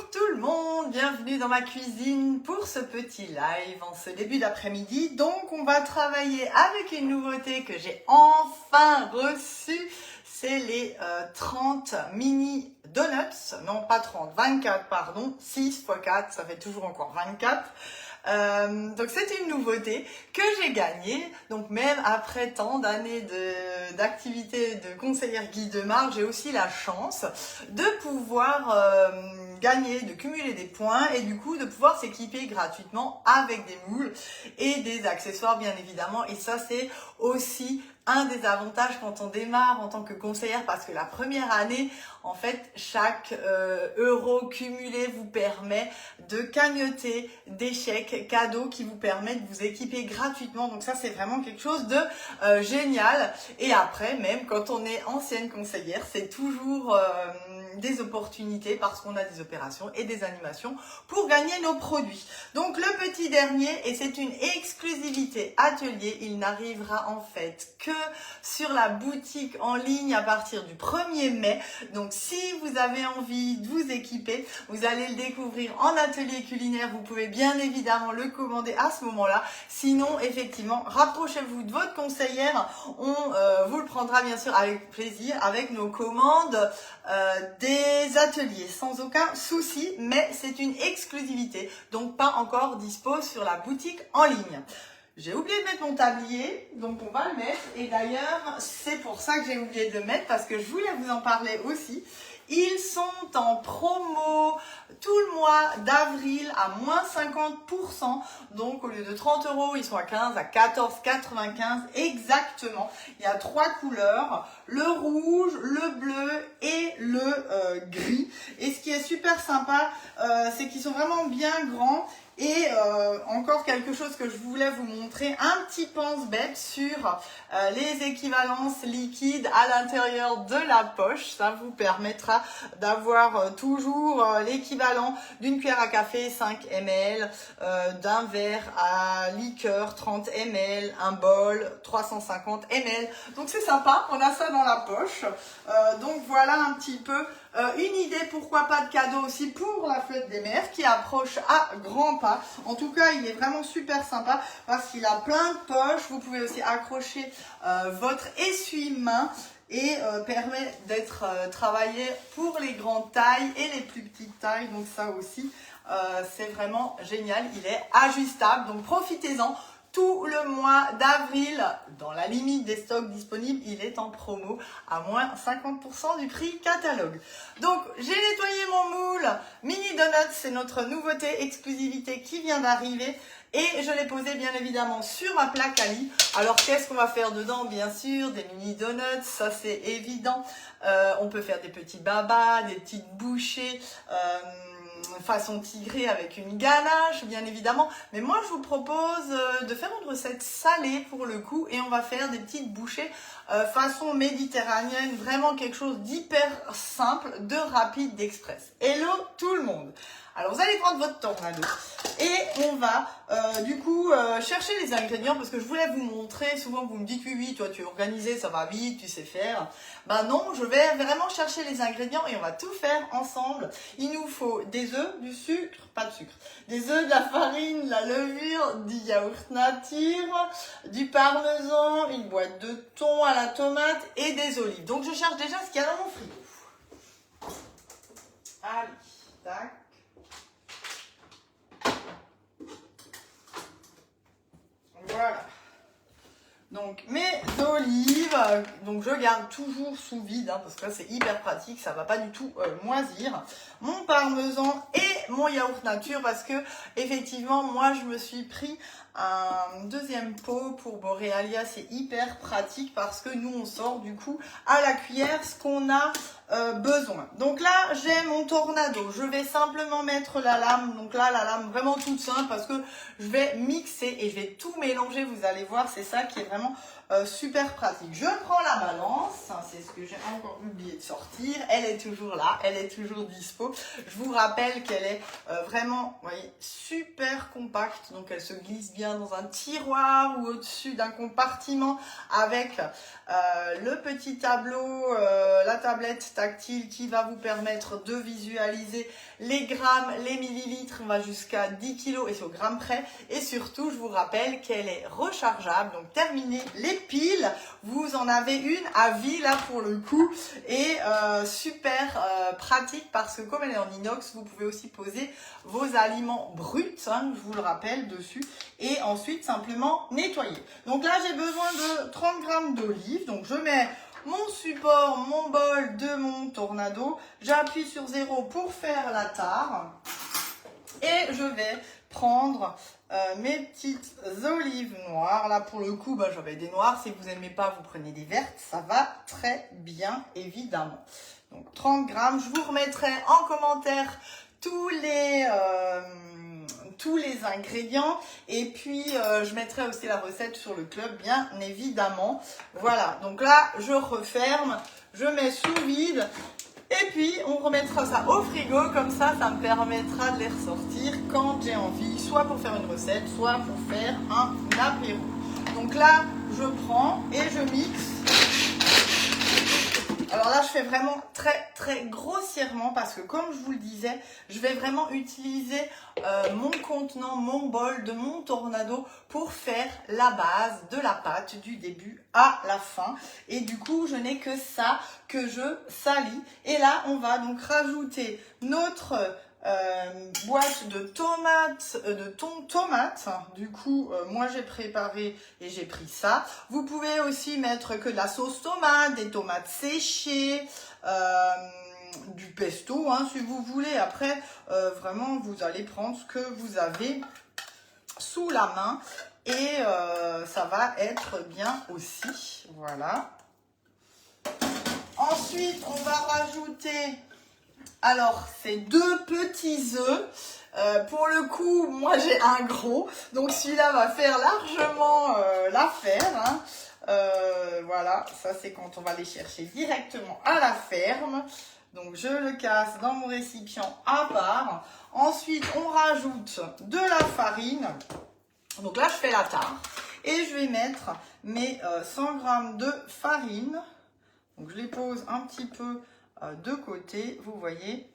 Bonjour tout le monde, bienvenue dans ma cuisine pour ce petit live en ce début d'après-midi. Donc on va travailler avec une nouveauté que j'ai enfin reçue, c'est les 30 mini donuts, non pas 30, 24 pardon, 6 x 4, ça fait toujours encore 24. Donc c'est une nouveauté que j'ai gagnée, donc même après tant d'années d'activité de conseillère guide de marque, j'ai aussi la chance de pouvoir gagner, de cumuler des points et du coup de pouvoir s'équiper gratuitement avec des moules et des accessoires bien évidemment, et ça c'est aussi un des avantages quand on démarre en tant que conseillère, parce que la première année, en fait, chaque euro cumulé vous permet de cagnotter des chèques cadeaux qui vous permettent de vous équiper gratuitement. Donc ça, c'est vraiment quelque chose de génial. Et après, même quand on est ancienne conseillère, c'est toujours des opportunités parce qu'on a des opérations et des animations pour gagner nos produits. Donc le petit dernier, et c'est une exclusivité atelier, il n'arrivera en fait que sur la boutique en ligne à partir du 1er mai. Donc si vous avez envie de vous équiper, vous allez le découvrir en atelier culinaire. Vous pouvez bien évidemment le commander à ce moment-là. Sinon, effectivement, rapprochez-vous de votre conseillère. On vous le prendra bien sûr avec plaisir avec nos commandes des ateliers sans aucun souci, mais c'est une exclusivité, donc pas encore dispo sur la boutique en ligne. J'ai oublié de mettre mon tablier, donc on va le mettre. Et d'ailleurs, c'est pour ça que j'ai oublié de le mettre, parce que je voulais vous en parler aussi. Ils sont en promo tout le mois d'avril à moins 50%. Donc au lieu de 30 €, ils sont à 15, à 14,95 exactement. Il y a 3 couleurs, le rouge, le bleu et le gris. Et ce qui est super sympa, c'est qu'ils sont vraiment bien grands. Et encore quelque chose que je voulais vous montrer, un petit pense-bête sur les équivalences liquides à l'intérieur de la poche. Ça vous permettra d'avoir toujours l'équivalent d'une cuillère à café 5 ml, d'un verre à liqueur 30 ml, un bol 350 ml. Donc c'est sympa, on a ça dans la poche. Donc voilà un petit peu une idée, pourquoi pas de cadeau aussi pour la fête des mères qui approche à grands pas. En tout cas, il est vraiment super sympa parce qu'il a plein de poches. Vous pouvez aussi accrocher votre essuie-main et permet d'être travaillé pour les grandes tailles et les plus petites tailles. Donc ça aussi, c'est vraiment génial. Il est ajustable, donc profitez-en. Tout le mois d'avril, dans la limite des stocks disponibles, il est en promo à moins 50% du prix catalogue. Donc, j'ai nettoyé mon moule. Mini Donuts, c'est notre nouveauté, exclusivité qui vient d'arriver. Et je l'ai posé bien évidemment sur ma plaque à lit. Alors, qu'est-ce qu'on va faire dedans? Bien sûr, des mini donuts, ça c'est évident. On peut faire des petits babas, des petites bouchées. Façon tigrée avec une ganache bien évidemment, mais moi je vous propose de faire une recette salée pour le coup, et on va faire des petites bouchées façon méditerranéenne, vraiment quelque chose d'hyper simple, de rapide, d'express. Hello tout le monde. Alors vous allez prendre votre tornado et on va du coup chercher les ingrédients, parce que je voulais vous montrer. Souvent vous me dites oui toi tu es organisé, ça va vite, tu sais faire. Ben non, je vais vraiment chercher les ingrédients et on va tout faire ensemble. Il nous faut des œufs, du sucre, pas de sucre, des œufs, de la farine, de la levure, du yaourt nature, du parmesan, une boîte de thon à la tomate et des olives. Donc je cherche déjà ce qu'il y a dans mon frigo. Allez, tac. Voilà. Donc mes olives, donc je garde toujours sous vide, parce que là c'est hyper pratique, ça va pas du tout moisir. Mon parmesan et mon yaourt nature, parce que effectivement moi je me suis pris un deuxième pot pour Borealia. C'est hyper pratique parce que nous on sort du coup à la cuillère ce qu'on a besoin. Donc là j'ai mon tornado, je vais simplement mettre la lame. Donc là la lame vraiment toute simple, parce que je vais mixer et je vais tout mélanger. Vous allez voir, c'est ça qui est vraiment super pratique. Je prends la balance, c'est ce que j'ai encore oublié de sortir, elle est toujours là, elle est toujours dispo. Je vous rappelle qu'elle est vraiment, vous voyez, super compacte, donc elle se glisse bien dans un tiroir ou au-dessus d'un compartiment avec le petit tableau, la tablette tactile qui va vous permettre de visualiser les grammes, les millilitres, on va jusqu'à 10 kg et c'est au gramme près. Et surtout, je vous rappelle qu'elle est rechargeable, donc terminez les piles, vous en avez une à vie là pour le coup, et super pratique parce que comme elle est en inox, vous pouvez aussi poser vos aliments bruts, hein, je vous le rappelle, dessus, et ensuite simplement nettoyer. Donc là, j'ai besoin de 30 g d'olive, donc je mets mon support, mon bol de mon tornado, j'appuie sur 0 pour faire la tare et je vais prendre mes petites olives noires. Là pour le coup, j'avais des noires, si vous n'aimez pas, vous prenez des vertes, ça va très bien évidemment. Donc 30 grammes, je vous remettrai en commentaire tous les ingrédients et puis je mettrai aussi la recette sur le club bien évidemment. Voilà, donc là je referme, je mets sous vide et puis on remettra ça au frigo, comme ça me permettra de les ressortir quand j'ai envie, soit pour faire une recette, soit pour faire un apéro. Donc là je prends et je mixe. Alors là, je fais vraiment très grossièrement parce que comme je vous le disais, je vais vraiment utiliser mon contenant, mon bol de mon tornado pour faire la base de la pâte du début à la fin. Et du coup, je n'ai que ça que je salis. Et là, on va donc rajouter notre boîte de tomates, de thon tomate. Du coup, moi j'ai préparé et j'ai pris ça. Vous pouvez aussi mettre que de la sauce tomate, des tomates séchées, du pesto, hein, si vous voulez. Après, vraiment, vous allez prendre ce que vous avez sous la main et ça va être bien aussi. Voilà. Ensuite, on va rajouter... Alors, c'est 2 petits œufs. Pour le coup, moi j'ai un gros, donc celui-là va faire largement l'affaire. Hein. Voilà, ça c'est quand on va les chercher directement à la ferme. Donc je le casse dans mon récipient à part. Ensuite, on rajoute de la farine. Donc là, je fais la tare. Et je vais mettre mes 100 g de farine. Donc je les pose un petit peu de côté, vous voyez,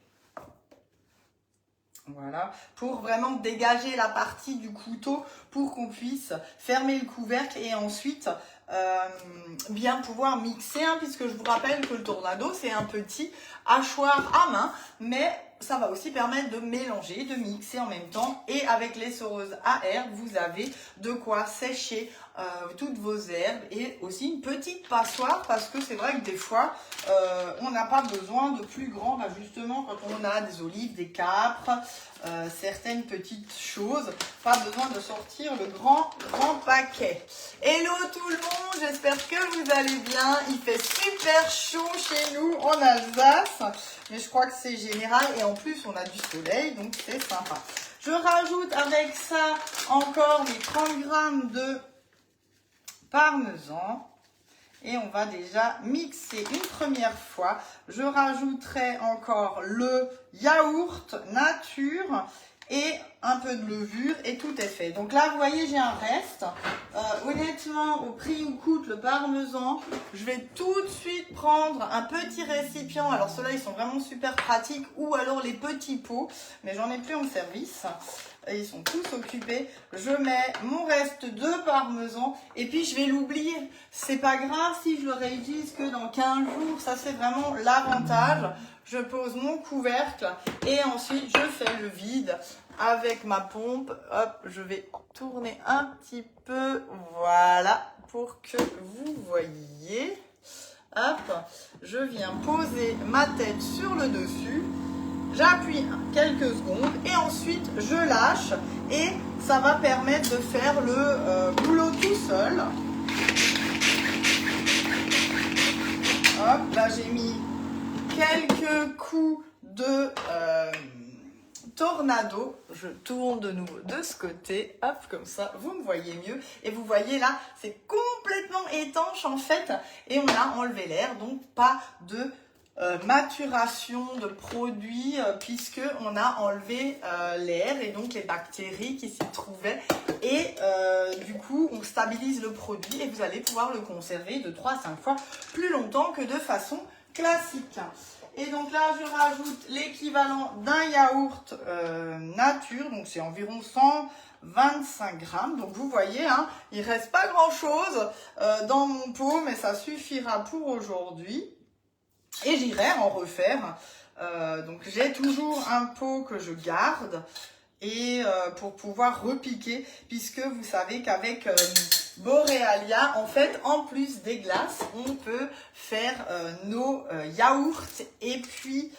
voilà, pour vraiment dégager la partie du couteau pour qu'on puisse fermer le couvercle et ensuite bien pouvoir mixer, hein, puisque je vous rappelle que le tornado c'est un petit hachoir à main, mais ça va aussi permettre de mélanger, de mixer en même temps, et avec l'essoreuse à herbe, vous avez de quoi sécher toutes vos herbes et aussi une petite passoire, parce que c'est vrai que des fois on n'a pas besoin de plus grand ajustement quand on a des olives, des capres, certaines petites choses, pas besoin de sortir le grand paquet. Hello tout le monde, j'espère que vous allez bien. Il fait super chaud chez nous en Alsace, mais je crois que c'est général et en plus on a du soleil, donc c'est sympa. Je rajoute avec ça encore mes 30 g de parmesan et on va déjà mixer une première fois. Je rajouterai encore le yaourt nature et un peu de levure et tout est fait. Donc là, vous voyez, j'ai un reste. Honnêtement, au prix où coûte le parmesan, je vais tout de suite prendre un petit récipient. Alors ceux-là, ils sont vraiment super pratiques, ou alors les petits pots, mais j'en ai plus en service. Et ils sont tous occupés. Je mets mon reste de parmesan et puis je vais l'oublier. C'est pas grave si je le réutilise que dans 15 jours. Ça, c'est vraiment l'avantage. Je pose mon couvercle et ensuite je fais le vide avec ma pompe. Hop, je vais tourner un petit peu. Voilà, pour que vous voyez. Hop, je viens poser ma tête sur le dessus. J'appuie quelques secondes et ensuite je lâche et ça va permettre de faire le boulot tout seul. Hop, là j'ai mis quelques coups de Tornado. Je tourne de nouveau de ce côté, hop, comme ça, vous me voyez mieux. Et vous voyez là, c'est complètement étanche en fait. Et on a enlevé l'air, donc pas de maturation de produits puisque on a enlevé l'air et donc les bactéries qui s'y trouvaient. Et du coup, on stabilise le produit et vous allez pouvoir le conserver de 3 à 5 fois plus longtemps que de façon classique. Et donc là, je rajoute l'équivalent d'un yaourt nature, donc c'est environ 125 grammes. Donc vous voyez, hein, il ne reste pas grand-chose dans mon pot, mais ça suffira pour aujourd'hui. Et j'irai en refaire. Donc j'ai toujours un pot que je garde et pour pouvoir repiquer, puisque vous savez qu'avec Borealia, en fait, en plus des glaces, on peut faire nos yaourts et puis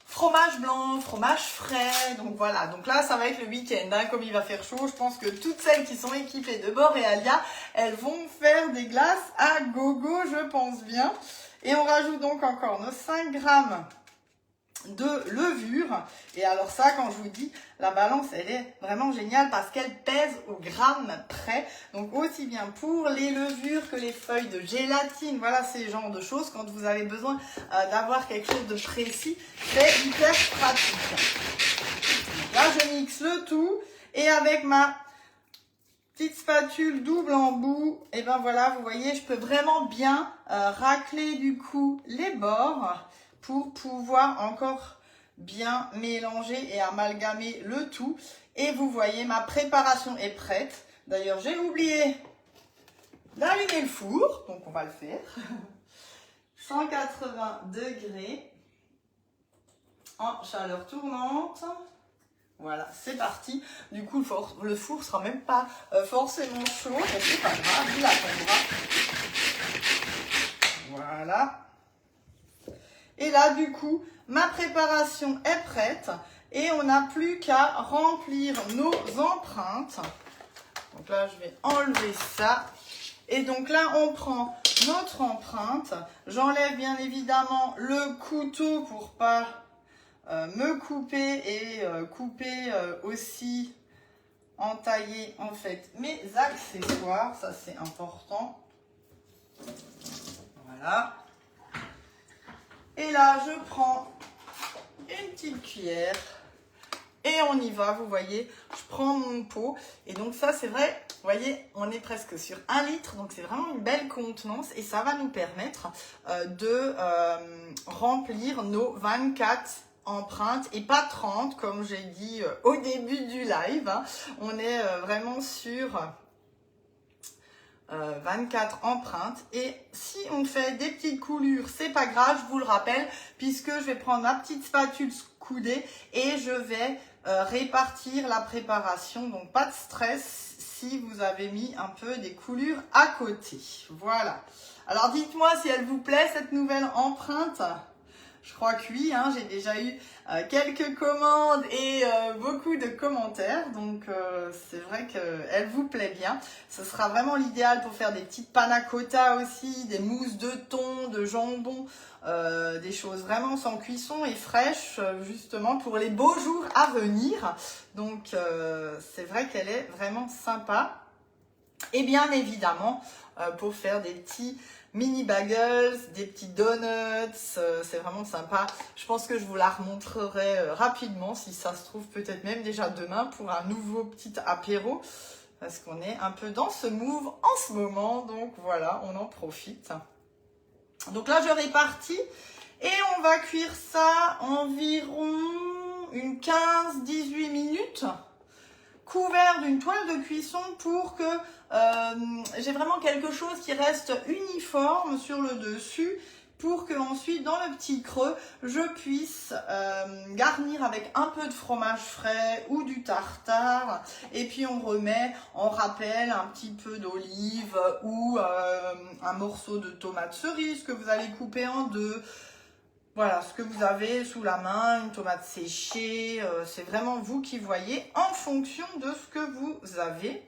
fromage blanc, fromage frais. Donc voilà, donc là ça va être le week-end, hein, comme il va faire chaud. Je pense que toutes celles qui sont équipées de Borealia, elles vont faire des glaces à gogo, je pense bien. Et on rajoute donc encore nos 5 grammes de levure. Et alors ça, quand je vous dis, la balance, elle est vraiment géniale parce qu'elle pèse au gramme près. Donc aussi bien pour les levures que les feuilles de gélatine. Voilà ces genres de choses. Quand vous avez besoin d'avoir quelque chose de précis, c'est hyper pratique. Donc là, je mixe le tout. Et avec ma petite spatule double embout, et ben voilà, vous voyez, je peux vraiment bien racler du coup les bords pour pouvoir encore bien mélanger et amalgamer le tout. Et vous voyez, ma préparation est prête. D'ailleurs, j'ai oublié d'allumer le four, donc on va le faire. 180 degrés en chaleur tournante. Voilà, c'est parti. Du coup, le four sera même pas forcément chaud, mais c'est pas grave, il attendra. Voilà. Et là, du coup, ma préparation est prête et on n'a plus qu'à remplir nos empreintes. Donc là, je vais enlever ça. Et donc là, on prend notre empreinte. J'enlève bien évidemment le couteau pour pas me couper et couper aussi, entailler en fait mes accessoires. Ça, c'est important. Voilà. Et là, je prends une petite cuillère et on y va, vous voyez, je prends mon pot. Et donc ça, c'est vrai, vous voyez, on est presque sur 1 litre, donc c'est vraiment une belle contenance et ça va nous permettre de remplir nos 24 empreintes et pas 30, comme j'ai dit au début du live. Hein. On est vraiment sur 24 empreintes. Et si on fait des petites coulures, c'est pas grave, je vous le rappelle, puisque je vais prendre ma petite spatule coudée et je vais répartir la préparation. Donc pas de stress si vous avez mis un peu des coulures à côté. Voilà. Alors dites-moi si elle vous plaît cette nouvelle empreinte. Je crois que oui, hein, j'ai déjà eu quelques commandes et beaucoup de commentaires, donc c'est vrai qu'elle vous plaît bien. Ce sera vraiment l'idéal pour faire des petites panna cotta aussi, des mousses de thon, de jambon, des choses vraiment sans cuisson et fraîches, justement pour les beaux jours à venir. Donc c'est vrai qu'elle est vraiment sympa. Et bien évidemment, pour faire des petits mini bagels, des petits donuts, c'est vraiment sympa. Je pense que je vous la remontrerai rapidement, si ça se trouve peut-être même déjà demain pour un nouveau petit apéro. Parce qu'on est un peu dans ce move en ce moment, donc voilà, on en profite. Donc là, je répartis et on va cuire ça environ une 15-18 minutes. Couvert d'une toile de cuisson pour que j'ai vraiment quelque chose qui reste uniforme sur le dessus pour que ensuite dans le petit creux je puisse garnir avec un peu de fromage frais ou du tartare et puis on remet en rappel un petit peu d'olive ou un morceau de tomate cerise que vous allez couper en deux. Voilà, ce que vous avez sous la main, une tomate séchée, c'est vraiment vous qui voyez en fonction de ce que vous avez.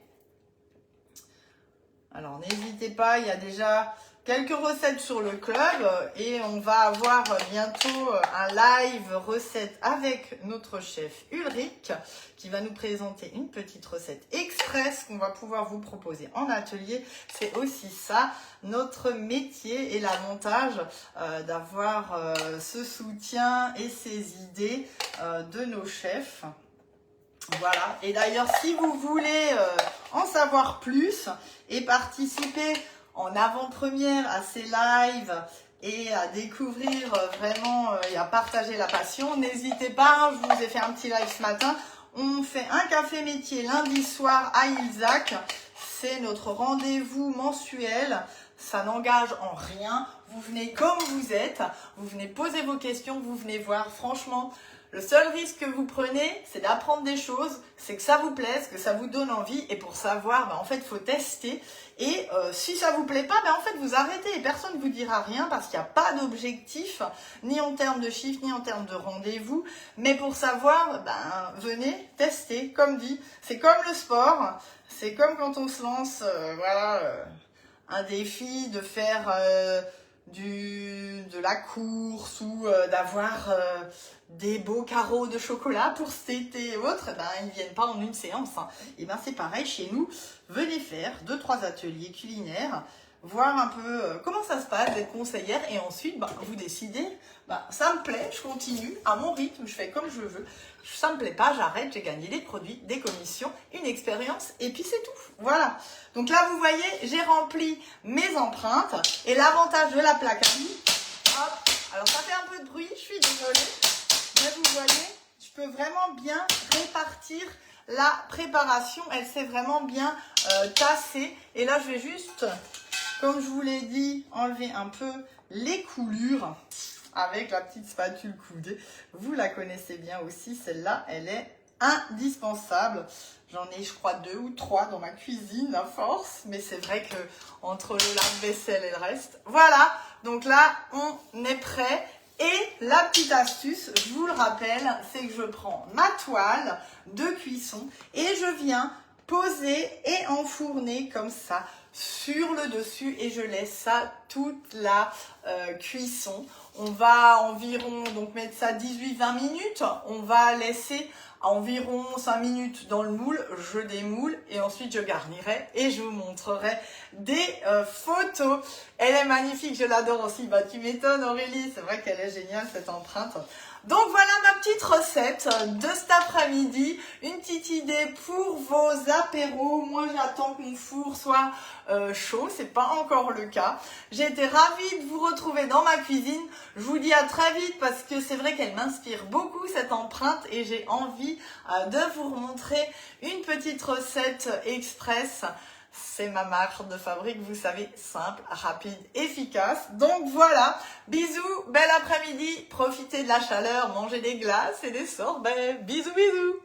Alors, n'hésitez pas, il y a déjà quelques recettes sur le club et on va avoir bientôt un live recette avec notre chef Ulrich qui va nous présenter une petite recette express qu'on va pouvoir vous proposer en atelier. C'est aussi ça notre métier et l'avantage d'avoir ce soutien et ces idées de nos chefs. Voilà, et d'ailleurs si vous voulez en savoir plus et participer en avant-première à ces lives et à découvrir vraiment et à partager la passion, n'hésitez pas, je vous ai fait un petit live ce matin, on fait un café métier lundi soir à Ilzac, c'est notre rendez-vous mensuel, ça n'engage en rien, vous venez comme vous êtes, vous venez poser vos questions, vous venez voir, franchement, le seul risque que vous prenez, c'est d'apprendre des choses, c'est que ça vous plaise, que ça vous donne envie. Et pour savoir, en fait, il faut tester. Et si ça vous plaît pas, en fait, vous arrêtez et personne ne vous dira rien parce qu'il n'y a pas d'objectif, ni en termes de chiffres, ni en termes de rendez-vous. Mais pour savoir, venez tester. Comme dit, c'est comme le sport. C'est comme quand on se lance, un défi de faire de la course ou d'avoir des beaux carreaux de chocolat pour cet été et autres, ils ne viennent pas en une séance. Et c'est pareil chez nous. Venez faire 2-3 ateliers culinaires, voir un peu comment ça se passe, d'être conseillère et ensuite vous décidez, ça me plaît, je continue à mon rythme, je fais comme je veux. Ça me plaît pas, j'arrête, j'ai gagné des produits, des commissions, une expérience et puis c'est tout. Voilà. Donc là, vous voyez, j'ai rempli mes empreintes et l'avantage de la plaque à mie, hop, alors ça fait un peu de bruit, je suis désolée, mais vous voyez, je peux vraiment bien répartir la préparation, elle s'est vraiment bien tassée. Et là, je vais juste, comme je vous l'ai dit, enlever un peu les coulures avec la petite spatule coudée. Vous la connaissez bien aussi, celle-là, elle est indispensable. J'en ai, je crois, 2 ou 3 dans ma cuisine à force, mais c'est vrai que entre le lave-vaisselle et le reste, voilà. Donc là, on est prêt. Et la petite astuce, je vous le rappelle, c'est que je prends ma toile de cuisson et je viens poser et enfourner comme ça sur le dessus et je laisse ça toute la cuisson. On va environ donc mettre ça 18-20 minutes. On va laisser environ 5 minutes dans le moule. Je démoule et ensuite je garnirai et je vous montrerai des photos. Elle est magnifique, je l'adore aussi. Tu m'étonnes Aurélie, c'est vrai qu'elle est géniale cette empreinte. Donc voilà ma petite recette de cet après-midi, une petite idée pour vos apéros. Moi j'attends que mon four soit chaud, c'est pas encore le cas. J'ai été ravie de vous retrouver dans ma cuisine. Je vous dis à très vite parce que c'est vrai qu'elle m'inspire beaucoup cette empreinte et j'ai envie de vous montrer une petite recette express. C'est ma marque de fabrique, vous savez, simple, rapide, efficace. Donc voilà, bisous, bel après-midi, profitez de la chaleur, mangez des glaces et des sorbets. Bisous, bisous.